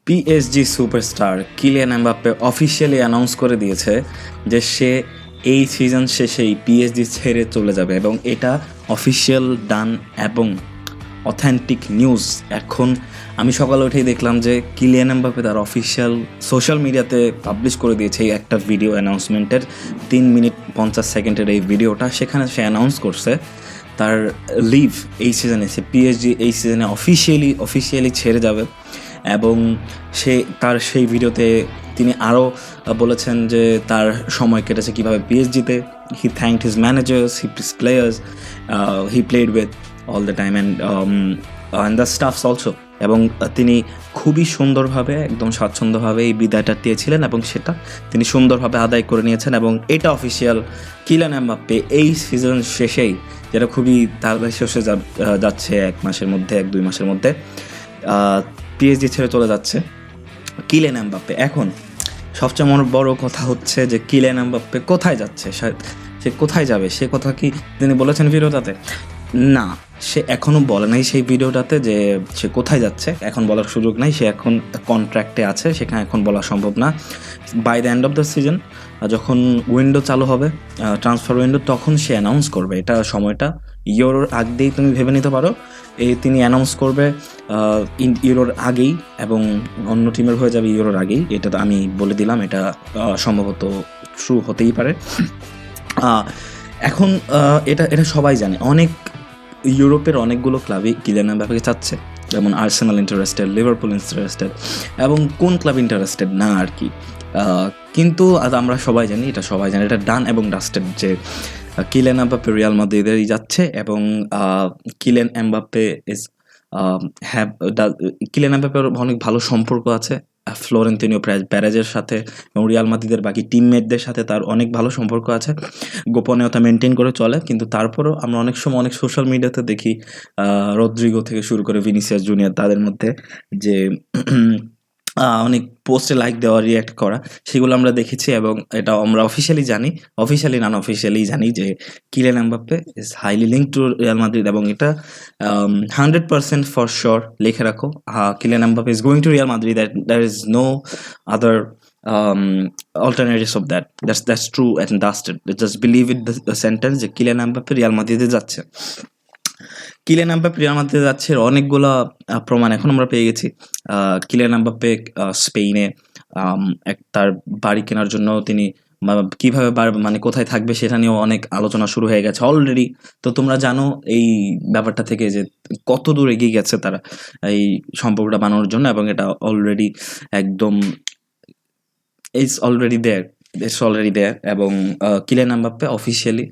PSG superstar Kylian Mbappe officially announce করে দিয়েছে যে সে এই সিজন শেষেই পিএসজি ছেড়ে চলে যাবে এবং এটা অফিসিয়াল ডান এবং অথেন্টিক নিউজ। এখন আমি সকালে উঠেই দেখলাম যে কিলিয়ান এমবাপ্পে তার অফিসিয়াল সোশ্যাল মিডিয়াতে পাবলিশ করে দিয়েছে এই একটা ভিডিও অ্যানাউন্সমেন্টের 3 মিনিট 50 সেকেন্ডের এই ভিডিওটা। সেখানে সে অ্যানাউন্স করছে তার লিভ এই সিজনে, সে পিএসজি এই সিজনে অফিসিয়ালি ছেড়ে যাবে। এবং তার সেই ভিডিওতে তিনি আরও বলেছেন যে তার সময় কেটেছে কীভাবে পিএসজিতে। He thanked his managers, his players he played with all the time and the staffs also. এবং তিনি খুবই সুন্দরভাবে একদম স্বাচ্ছন্দ্যভাবে এই বিদায়টা দিয়েছিলেন এবং সেটা তিনি সুন্দরভাবে আদায় করে নিয়েছেন। এবং এটা অফিসিয়াল কিলিয়ান এমবাপ্পে এই সিজন শেষেই, যেটা খুবই তাড়াতাড়ি শেষে যাচ্ছে 1-2 মাসের মধ্যে পিএসজি ছেড়ে চলে যাচ্ছে কিলিয়ান এমবাপ্পে। এখন সবচেয়ে বড় কথা হচ্ছে যে কিলিয়ান এমবাপ্পে কোথায় যাচ্ছে, সে কোথায় যাবে সে কথা কি তিনি বলেছেন ভিডিওটাতে? না, সে এখনও বলে নাই সেই ভিডিওটাতে যে সে কোথায় যাচ্ছে, এখন বলার সুযোগ নাই। সে এখন কন্ট্রাক্টে আছে, সেখানে এখন বলা সম্ভব না। By the end of the season, যখন উইন্ডো চালু হবে, ট্রান্সফার উইন্ডো, তখন সে অ্যানাউন্স করবে। এটা সময়টা ইউরোর আগেই তুমি ভেবে নিতে পারো। তিনি অ্যানাউন্স করবে ইউরোর আগেই এবং অন্য টিমের হয়ে যাবে ইউরোর আগেই। এটা তো আমি বলে দিলাম, এটা সম্ভবত ট্রু হতেই পারে। এখন এটা সবাই জানে, ইউরোপের অনেকগুলো ক্লাবই কিলিয়ান এমবাপ্পেকে চাচ্ছে, যেমন আর্সেনাল ইন্টারেস্টেড, লিভারপুল ইন্টারেস্টেড এবং কোন ক্লাব ইন্টারেস্টেড না আর কি। কিন্তু আমরা সবাই জানি, এটা ডান এবং ডাস্টেড যে কিলিয়ান এমবাপ্পে রিয়াল মাদ্রিদেরই যাচ্ছে। এবং কিলিয়ান এমবাপ্পে কিলিয়ান এমবাপ্পের অনেক ভালো সম্পর্ক আছে ফ্লোরেন্তিনো পেরেজের সাথে এবং রিয়াল মাদ্রিদের বাকি টিমমেটদের সাথে তার অনেক ভালো সম্পর্ক আছে, গোপনীয়তা মেনটেন করে চলে। কিন্তু তারপরেও আমরা অনেক সময় অনেক সোশ্যাল মিডিয়াতে দেখি রদ্রিগো থেকে শুরু করে ভিনিসিয়াস জুনিয়র, তাদের মধ্যে যে অনেক পোস্টে লাইক দেওয়া, রিয়্যাক্ট করা, সেগুলো আমরা দেখেছি। এবং এটা আমরা অফিসিয়ালি জানি যে Kylian Mbappe is highly link to Real Madrid. এবং এটা 100% ফর শিওর লিখে রাখো, Kylian Mbappe is going to Real Madrid, there is no other alternatives of that. That's true and dusted. Just believe it, the sentence যে Kylian Mbappe Real মাদ্রিদে যাচ্ছে। Kylian Mbappe Real মাদ্রিদে যাচ্ছে অনেকগুলো প্রমাণ এখন আমরা পেয়ে গেছি। কিলিয়ান এমবাপ্পে স্পেনে তার বাড়ি কেনার জন্য তিনি কীভাবে মানে কোথায় থাকবে সেটা নিয়েও অনেক আলোচনা শুরু হয়ে গেছে অলরেডি। তো তোমরা জানো এই ব্যাপারটা থেকে যে কত দূর এগিয়ে গেছে তারা এই সম্পর্কটা বানানোর জন্য। এবং এটা অলরেডি একদম ইটস অলরেডি দেয়ার। এবং কিলিয়ান এমবাপ্পে অফিসিয়ালি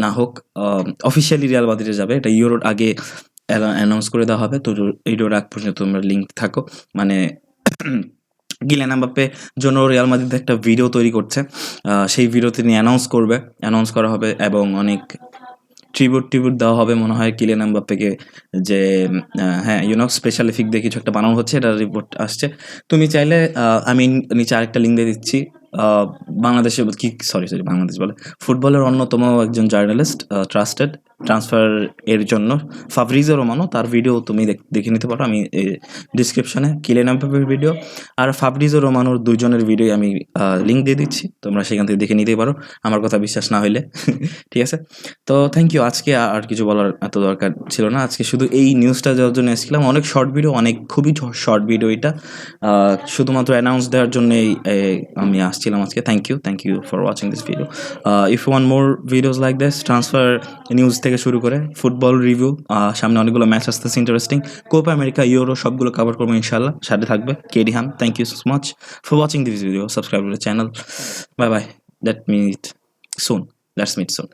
না হোক অফিসিয়ালি রিয়াল মাদ্রিদে যাবে, এটা ইউরোর আগে অ্যানাউন্স করে দেওয়া হবে। তো ইউরোর আগ পর্যন্ত তোমরা লিঙ্ক থাকো, মানে কিলিয়ান এমবাপ্পে জন্য রিয়াল মাদ্রিদ একটা ভিডিও তৈরি করছে, সেই ভিডিও তিনি অ্যানাউন্স করা হবে এবং অনেক ট্রিবিউট দেওয়া হবে মনে হয় কিলিয়ান এমবাপ্পেকে, যে হ্যাঁ স্পেশাল এফেক্ট দিয়ে কিছু একটা বানানো হচ্ছে, এটা রিপোর্ট আসছে। তুমি চাইলে আমি নিচে আরেকটা লিঙ্ক দিয়ে দিচ্ছি। বাংলাদেশ বলে ফুটবলের অন্যতম একজন জার্নালিস্ট, ট্রাস্টেড ট্রান্সফার এর জন্য ফাব্রিজো রোমানো, তার ভিডিও তুমি দেখে নিতে পারো। আমি ডিসক্রিপশনে কিলিয়ান এমবাপ্পের ভিডিও আর ফাব্রিজো রোমানোর দুইজনের ভিডিও আমি লিঙ্ক দিয়ে দিচ্ছি, তোমরা সেখান থেকে দেখে নিতেই পারো আমার কথা বিশ্বাস না হইলে। ঠিক আছে, তো থ্যাংক ইউ। আজকে আর কিছু বলার এত দরকার ছিল না, আজকে শুধু এই নিউজটা দেওয়ার জন্য এসেছিলাম। অনেক শর্ট ভিডিও, খুবই শর্ট ভিডিও এটা, শুধুমাত্র অ্যানাউন্স দেওয়ার জন্যই আমি আসছিলাম আজকে। Thank you for watching this video. If you want more videos like this, transfer news থেকে শুরু করে ফুটবল রিভিউ, সামনে অনেকগুলো ম্যাচ আসতেছে ইন্টারেস্টিং, কোপা আমেরিকা, ইউরো, সবগুলো কভার করবো ইনশাল্লাহ। সাথে থাকবে কেডি হাম। Thank you so much for watching this video. Subscribe to the channel. Bye bye. Let's meet soon.